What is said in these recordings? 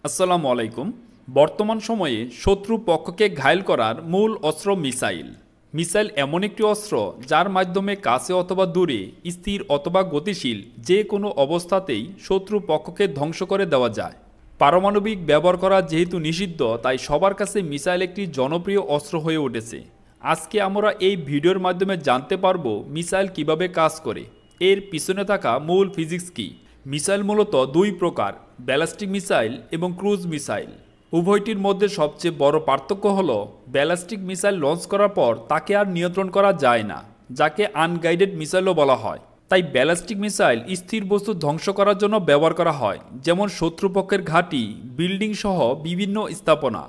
আসসালামু আলাইকুম। বর্তমান সময়ে শত্রু পক্ষকে ঘায়েল করার মূল অস্ত্র মিসাইল। মিসাইল এমন একটি অস্ত্র যার মাধ্যমে কাছে অথবা দূরে, স্থির অথবা গতিশীল যে কোনো অবস্থাতেই শত্রু পক্ষকে ধ্বংস করে দেওয়া যায়। পারমাণবিক ব্যবহার করা যেহেতু নিষিদ্ধ, তাই সবার কাছে মিসাইল একটি জনপ্রিয় অস্ত্র হয়ে উঠেছে। আজকে আমরা এই ভিডিওর মাধ্যমে জানতে পারবো মিসাইল কিভাবে কাজ করে, এর পিছনে থাকা মূল ফিজিক্স কী। মিসাইল মূলত দুই প্রকার, ব্যালিস্টিক মিসাইল এবং ক্রুজ মিসাইল। উভয়টির মধ্যে সবচেয়ে বড় পার্থক্য হলো ব্যালিস্টিক মিসাইল লঞ্চ করার পর তাকে আর নিয়ন্ত্রণ করা যায় না, যাকে আনগাইডেড মিসাইলও বলা হয়। তাই ব্যালিস্টিক মিসাইল স্থির বস্তু ধ্বংস করার জন্য ব্যবহার করা হয়, যেমন শত্রুপক্ষের ঘাঁটি, বিল্ডিং সহ বিভিন্ন স্থাপনা।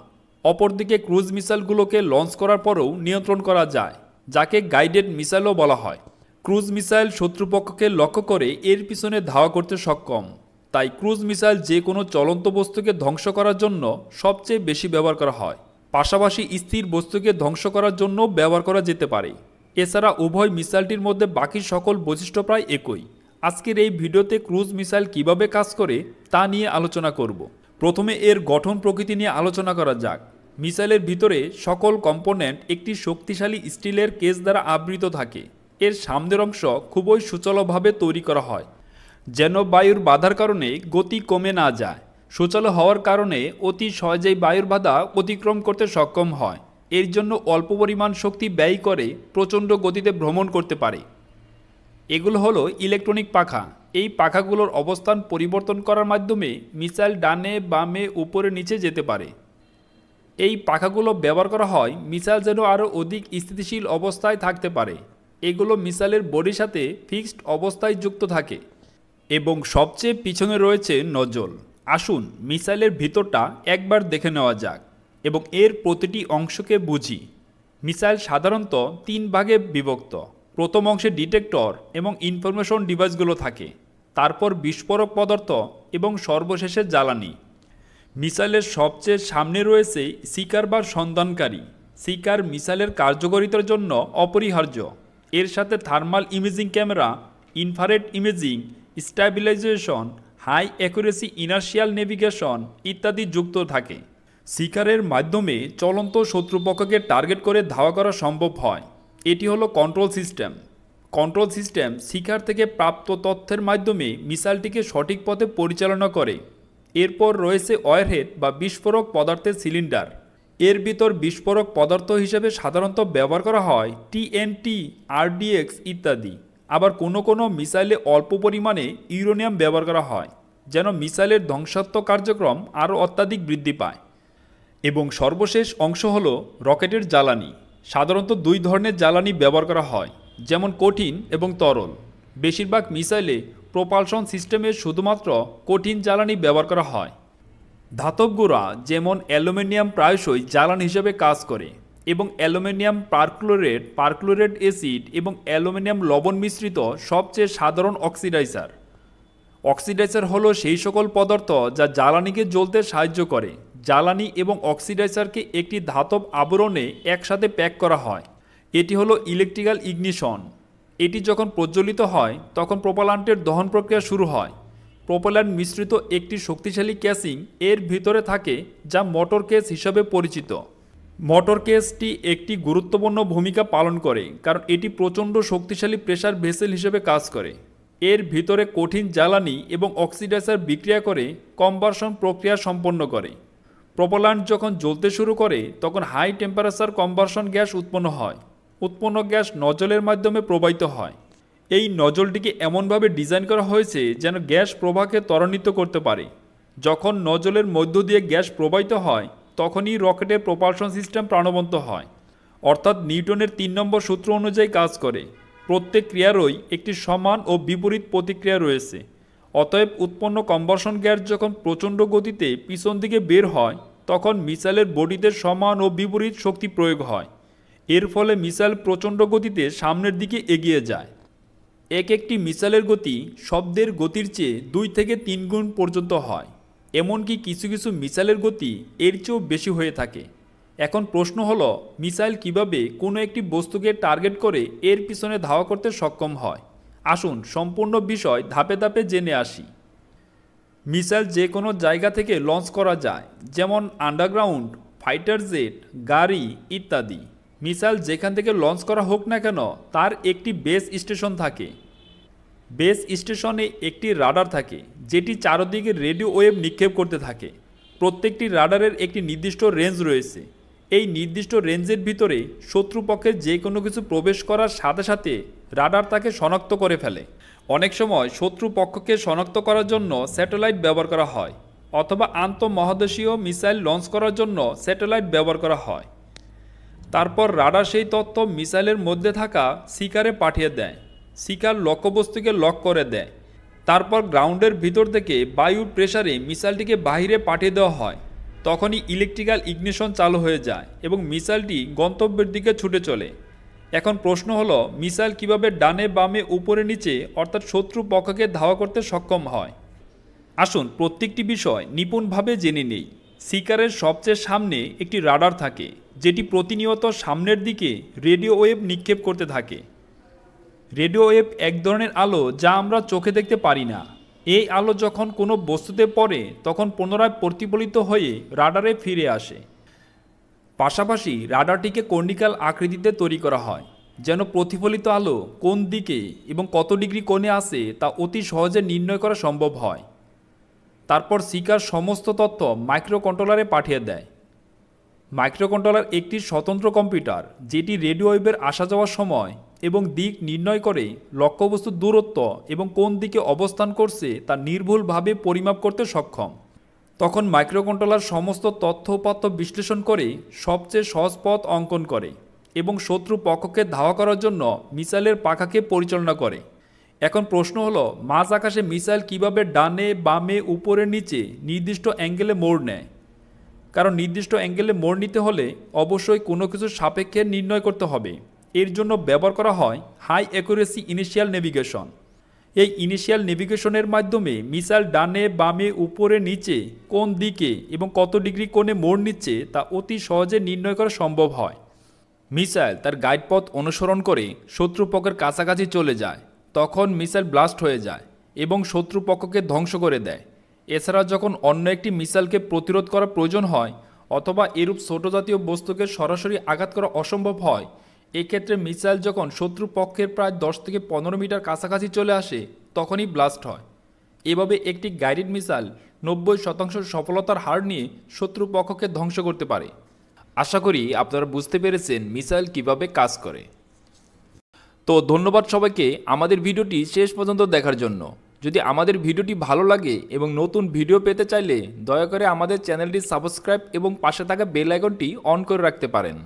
অপরদিকে ক্রুজ মিসাইলগুলোকে লঞ্চ করার পরেও নিয়ন্ত্রণ করা যায়, যাকে গাইডেড মিসাইলও বলা হয়। ক্রুজ মিসাইল শত্রুপক্ষকে লক্ষ্য করে এর পিছনে ধাওয়া করতে সক্ষম। তাই ক্রুজ মিসাইল যে কোনো চলন্ত বস্তুকে ধ্বংস করার জন্য সবচেয়ে বেশি ব্যবহার করা হয়। পাশাপাশি স্থির বস্তুকে ধ্বংস করার জন্য ব্যবহার করা যেতে পারে। এছাড়া উভয় মিসাইলটির মধ্যে বাকি সকল বৈশিষ্ট্য প্রায় একই। আজকের এই ভিডিওতে ক্রুজ মিসাইল কিভাবে কাজ করে তা নিয়ে আলোচনা করব। প্রথমে এর গঠন প্রকৃতি নিয়ে আলোচনা করা যাক। মিসাইলের ভিতরে সকল কম্পোনেন্ট একটি শক্তিশালী স্টিলের কেস দ্বারা আবৃত থাকে। এর সামনের অংশ খুবই সুচালুভাবে তৈরি করা হয়, যেন বায়ুর বাধার কারণে গতি কমে না যায়। সুচালু হওয়ার কারণে অতি সহজেই বায়ুর বাধা অতিক্রম করতে সক্ষম হয়। এর জন্য অল্প পরিমাণ শক্তি ব্যয় করে প্রচণ্ড গতিতে ভ্রমণ করতে পারে। এগুলো হলো ইলেকট্রনিক পাখা। এই পাখাগুলোর অবস্থান পরিবর্তন করার মাধ্যমে মিসাইল ডানে বামে উপরে নিচে যেতে পারে। এই পাখাগুলো ব্যবহার করা হয় মিসাইল যেন আরও অধিক স্থিতিশীল অবস্থায় থাকতে পারে। এগুলো মিসাইলের বডির সাথে ফিক্সড অবস্থায় যুক্ত থাকে এবং সবচেয়ে পিছনে রয়েছে নজল। আসুন মিসাইলের ভিতরটা একবার দেখে নেওয়া যাক এবং এর প্রতিটি অংশকে বুঝি। মিসাইল সাধারণত তিন ভাগে বিভক্ত। প্রথম অংশে ডিটেক্টর এবং ইনফরমেশন ডিভাইসগুলো থাকে, তারপর বিস্ফোরক পদার্থ এবং সর্বশেষে জ্বালানি। মিসাইলের সবচেয়ে সামনে রয়েছে সিকার বা সন্ধানকারী। সিকার মিসাইলের কার্যকারিতার জন্য অপরিহার্য। এর সাথে thermal imaging camera, infrared imaging, stabilisation, high accuracy inertial navigation ইত্যাদি যুক্ত থাকে। সিকারের মাধ্যমে চলন্ত শত্রুপক্ষকে টার্গেট করে ধাওয়া করা সম্ভব হয়। এটি হলো control system. Control system seeker থেকে প্রাপ্ত তথ্যের মাধ্যমে মিসাইলটিকে সঠিক পথে পরিচালনা করে। এরপর রয়েছে ওয়ারহেড বা বিস্ফোরক পদার্থের সিলিন্ডার। এর ভিতর বিস্ফোরক পদার্থ হিসেবে সাধারণত ব্যবহার করা হয় টিএনটি, আরডিএক্স ইত্যাদি। আবার কোনো কোনো মিসাইলে অল্প পরিমাণে ইউরেনিয়াম ব্যবহার করা হয়, যেন মিসাইলের ধ্বংসাত্মক কার্যক্রম আরও অত্যাধিক বৃদ্ধি পায়। এবং সর্বশেষ অংশ হল রকেটের জ্বালানি। সাধারণত দুই ধরনের জ্বালানি ব্যবহার করা হয়, যেমন কঠিন এবং তরল। বেশিরভাগ মিসাইলে প্রোপালশন সিস্টেমে শুধুমাত্র কঠিন জ্বালানি ব্যবহার করা হয়। ধাতব গুঁড়া যেমন অ্যালুমিনিয়াম প্রায়শই জ্বালানি হিসেবে কাজ করে এবং অ্যালুমিনিয়াম পারক্লোরেট, পারক্লোরেট অ্যাসিড এবং অ্যালুমিনিয়াম লবণ মিশ্রিত সবচেয়ে সাধারণ অক্সিডাইজার। অক্সিডাইজার হলো সেই সকল পদার্থ যা জ্বালানিকে জ্বলতে সাহায্য করে। জ্বালানি এবং অক্সিডাইজারকে একটি ধাতব আবরণে একসাথে প্যাক করা হয়। এটি হলো ইলেকট্রিক্যাল ইগনিশন। এটি যখন প্রজ্বলিত হয় তখন প্রোপালান্টের দহন প্রক্রিয়া শুরু হয়। প্রোপাল্যান্ট মিশ্রিত একটি শক্তিশালী ক্যাসিং এর ভিতরে থাকে, যা মোটর কেস হিসাবে পরিচিত। মোটর কেসটি একটি গুরুত্বপূর্ণ ভূমিকা পালন করে, কারণ এটি প্রচণ্ড শক্তিশালী প্রেসার ভেসেল হিসেবে কাজ করে। এর ভিতরে কঠিন জ্বালানি এবং অক্সিডাইজার বিক্রিয়া করে কম্বাসন প্রক্রিয়া সম্পন্ন করে। প্রোপাল্যান্ট যখন জ্বলতে শুরু করে তখন হাই টেম্পারেচার কম্বাসন গ্যাস উৎপন্ন হয়। উৎপন্ন গ্যাস নজলের মাধ্যমে প্রবাহিত হয়। এই নজলটিকে এমনভাবে ডিজাইন করা হয়েছে যেন গ্যাস প্রবাহকে ত্বরান্বিত করতে পারে। যখন নজলের মধ্য দিয়ে গ্যাস প্রবাহিত হয় তখনই রকেটের প্রোপালশন সিস্টেম প্রাণবন্ত হয়, অর্থাৎ নিউটনের ৩ নম্বর সূত্র অনুযায়ী কাজ করে। প্রত্যেক ক্রিয়ারই একটি সমান ও বিপরীত প্রতিক্রিয়া রয়েছে। অতএব উৎপন্ন কম্বাসন গ্যাস যখন প্রচণ্ড গতিতে পিছন দিকে বের হয় তখন মিসাইলের বডিতে সমান ও বিপরীত শক্তি প্রয়োগ হয়। এর ফলে মিসাইল প্রচণ্ড গতিতে সামনের দিকে এগিয়ে যায়। একটি মিসাইলের গতি শব্দের গতির চেয়ে ২ থেকে ৩ গুণ পর্যন্ত হয়। এমনকি কিছু কিছু মিসাইলের গতি এর চেয়েও বেশি হয়ে থাকে। এখন প্রশ্ন হলো, মিসাইল কিভাবে কোনো একটি বস্তুকে টার্গেট করে এর পিছনে ধাওয়া করতে সক্ষম হয়। আসুন সম্পূর্ণ বিষয় ধাপে ধাপে জেনে আসি। মিসাইল যে কোনো জায়গা থেকে লঞ্চ করা যায়, যেমন আন্ডারগ্রাউন্ড, ফাইটার জেট, গাড়ি ইত্যাদি। মিসাইল যেখান থেকে লঞ্চ করা হোক না কেন তার একটি বেস স্টেশন থাকে। বেস স্টেশনে একটি রাডার থাকে যেটি চারদিকে রেডিও ওয়েভ নিক্ষেপ করতে থাকে। প্রত্যেকটি রাডারের একটি নির্দিষ্ট রেঞ্জ রয়েছে। এই নির্দিষ্ট রেঞ্জের ভিতরে শত্রুপক্ষের যে কোনো কিছু প্রবেশ করার সাথে সাথে রাডার তাকে শনাক্ত করে ফেলে। অনেক সময় শত্রুপক্ষকে শনাক্ত করার জন্য স্যাটেলাইট ব্যবহার করা হয়, অথবা আন্তঃমহাদেশীয় মিসাইল লঞ্চ করার জন্য স্যাটেলাইট ব্যবহার করা হয়। তারপর রাডার সেই তথ্য মিসাইলের মধ্যে থাকা সিকারে পাঠিয়ে দেয়। সিকার লক্ষ্যবস্তুকে লক করে দেয়। তারপর গ্রাউন্ডের ভিতর থেকে বায়ুর প্রেসারে মিসাইলটিকে বাহিরে পাঠিয়ে দেওয়া হয়। তখনই ইলেকট্রিক্যাল ইগনিশন চালু হয়ে যায় এবং মিসাইলটি গন্তব্যের দিকে ছুটে চলে। এখন প্রশ্ন হলো, মিসাইল কিভাবে ডানে বামে উপরে নিচে অর্থাৎ শত্রু পক্ষকে ধাওয়া করতে সক্ষম হয়। আসুন প্রত্যেকটি বিষয় নিপুণভাবে জেনে নেই। সিকারের সবচেয়ে সামনে একটি রাডার থাকে যেটি প্রতিনিয়ত সামনের দিকে রেডিও ওয়েভ নিক্ষেপ করতে থাকে। রেডিও ওয়েভ এক ধরনের আলো যা আমরা চোখে দেখতে পারি না। এই আলো যখন কোনো বস্তুতে পড়ে তখন পুনরায় প্রতিফলিত হয়ে রাডারে ফিরে আসে। পাশাপাশি রাডারটিকে কর্নিকাল আকৃতিতে তৈরি করা হয়, যেন প্রতিফলিত আলো কোন দিকে এবং কত ডিগ্রি কোণে আসে তা অতি সহজে নির্ণয় করা সম্ভব হয়। তারপর সিকার সমস্ত তথ্য মাইক্রোকন্ট্রোলারে পাঠিয়ে দেয়। মাইক্রোকন্ট্রোলার একটি স্বতন্ত্র কম্পিউটার যেটি রেডিও ওয়েভের আসা যাওয়ার সময় এবং দিক নির্ণয় করে লক্ষ্যবস্তুর দূরত্ব এবং কোন দিকে অবস্থান করছে তা নির্ভুলভাবে পরিমাপ করতে সক্ষম। তখন মাইক্রোকন্ট্রোলার সমস্ত তথ্য উপাত্ত বিশ্লেষণ করে সবচেয়ে সহজ পথ অঙ্কন করে এবং শত্রু পক্ষকে ধাওয়া করার জন্য মিসাইলের পাখাকে পরিচালনা করে। এখন প্রশ্ন হলো, মাঝ আকাশে মিসাইল কিভাবে ডানে বামে উপরে নিচে নির্দিষ্ট অ্যাঙ্গেলে মোড় নেয়। কারণ নির্দিষ্ট অ্যাঙ্গেলে মোড় নিতে হলে অবশ্যই কোনো কিছু সাপেক্ষে নির্ণয় করতে হবে। এর জন্য ব্যবহার করা হয় হাই অ্যাকুরেসি ইনিশিয়াল নেভিগেশন। এই ইনিশিয়াল নেভিগেশনের মাধ্যমে মিসাইল ডানে বামে উপরে নিচে কোন দিকে এবং কত ডিগ্রি কোণে মোড় নিচ্ছে তা অতি সহজে নির্ণয় করা সম্ভব হয়। মিসাইল তার গাইডপথ অনুসরণ করে শত্রুপক্ষের কাছাকাছি চলে যায়। তখন মিসাইল ব্লাস্ট হয়ে যায় এবং শত্রুপক্ষকে ধ্বংস করে দেয়। এছাড়া যখন অন্য একটি মিসাইলকে প্রতিরোধ করা প্রয়োজন হয় অথবা এরূপ ছোট জাতীয় বস্তুকে সরাসরি আঘাত করা অসম্ভব হয়, এক্ষেত্রে মিসাইল যখন শত্রুপক্ষের প্রায় 10 থেকে 15 মিটার কাছাকাছি চলে আসে তখনই ব্লাস্ট হয়। এভাবে একটি গাইডেড মিসাইল 90% সফলতার হার নিয়ে শত্রুপক্ষকে ধ্বংস করতে পারে। আশা করি আপনারা বুঝতে পেরেছেন মিসাইল কিভাবে কাজ করে। তো ধন্যবাদ সবাইকে আমাদের ভিডিওটি শেষ পর্যন্ত দেখার জন্য। যদি আমাদের ভিডিওটি ভালো লাগে এবং নতুন ভিডিও পেতে চাইলে দয়া করে আমাদের চ্যানেলটি সাবস্ক্রাইব এবং পাশে থাকা বেল আইকনটি অন করে রাখতে পারেন।